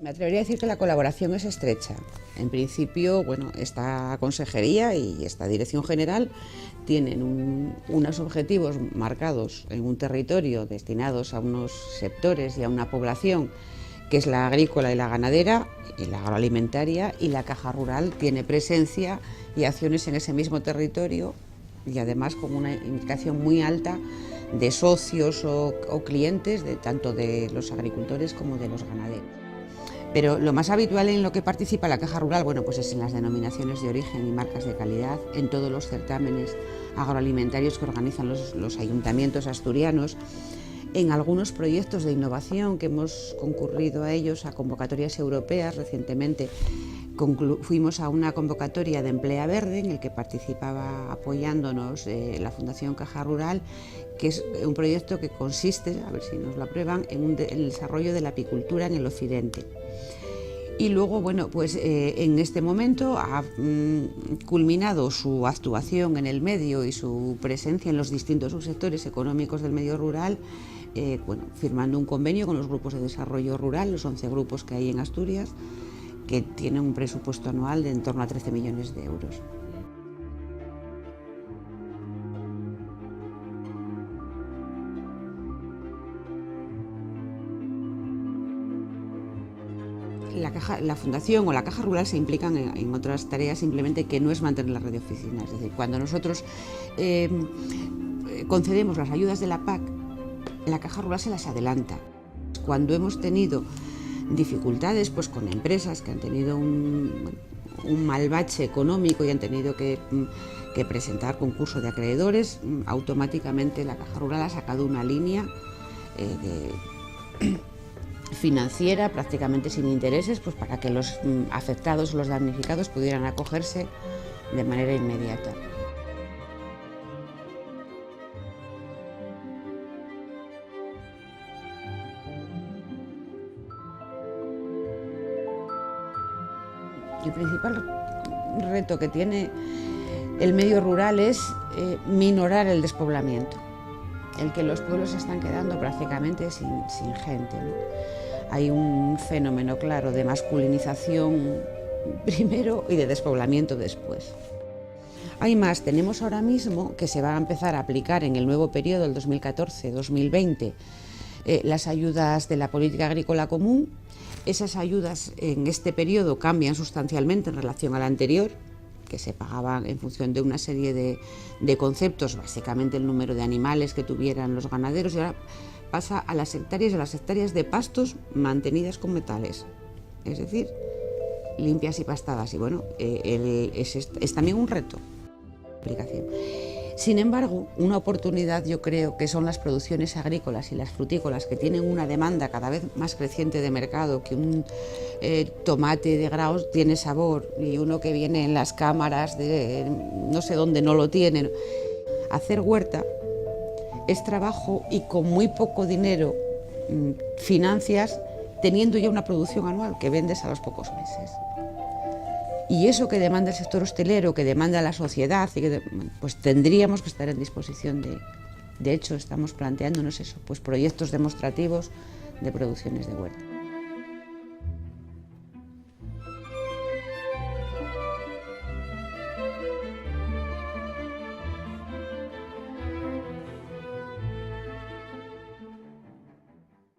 Me atrevería a decir que la colaboración es estrecha. En principio, bueno, esta consejería y esta dirección general tienen unos objetivos marcados en un territorio destinados a unos sectores y a una población que es la agrícola y la ganadera y la agroalimentaria, y la Caja Rural tiene presencia y acciones en ese mismo territorio y además con una implicación muy alta de socios o clientes tanto de los agricultores como de los ganaderos. Pero lo más habitual en lo que participa la Caja Rural, bueno, pues es en las denominaciones de origen y marcas de calidad, en todos los certámenes agroalimentarios que organizan los ayuntamientos asturianos, en algunos proyectos de innovación que hemos concurrido a ellos, a convocatorias europeas. Recientemente fuimos a una convocatoria de Emplea Verde en el que participaba apoyándonos la Fundación Caja Rural, que es un proyecto que consiste, a ver si nos lo aprueban, en el desarrollo de la apicultura en el occidente. Y luego, bueno, pues en este momento ha culminado su actuación en el medio y su presencia en los distintos subsectores económicos del medio rural, bueno, firmando un convenio con los grupos de desarrollo rural, los 11 grupos que hay en Asturias, que tienen un presupuesto anual de en torno a 13 millones de euros. La Fundación o la Caja Rural se implican en otras tareas, simplemente que no es mantener la red de oficinas. Es decir, cuando nosotros concedemos las ayudas de la PAC, la Caja Rural se las adelanta. Cuando hemos tenido dificultades pues, con empresas que han tenido un mal bache económico y han tenido que presentar concurso de acreedores, automáticamente la Caja Rural ha sacado una línea financiera prácticamente sin intereses, pues para que los afectados o los damnificados pudieran acogerse de manera inmediata. El principal reto que tiene el medio rural es minorar el despoblamiento, el que los pueblos se están quedando prácticamente sin gente, ¿no? Hay un fenómeno claro de masculinización primero y de despoblamiento después. Hay más, tenemos ahora mismo que se va a empezar a aplicar en el nuevo periodo, el 2014-2020, las ayudas de la política agrícola común. Esas ayudas en este periodo cambian sustancialmente en relación a la anterior, que se pagaban en función de una serie de conceptos, básicamente el número de animales que tuvieran los ganaderos, y ahora pasa a las hectáreas de pastos mantenidas con metales, es decir, limpias y pastadas. Y bueno, es también un reto de aplicación. Sin embargo, una oportunidad yo creo que son las producciones agrícolas y las frutícolas, que tienen una demanda cada vez más creciente de mercado, que un tomate de Graus tiene sabor y uno que viene en las cámaras de no sé dónde no lo tienen. Hacer huerta es trabajo y con muy poco dinero financias, teniendo ya una producción anual que vendes a los pocos meses. Y eso que demanda el sector hostelero, que demanda la sociedad, pues tendríamos que estar en disposición de hecho, estamos planteándonos eso, pues proyectos demostrativos de producciones de huerta.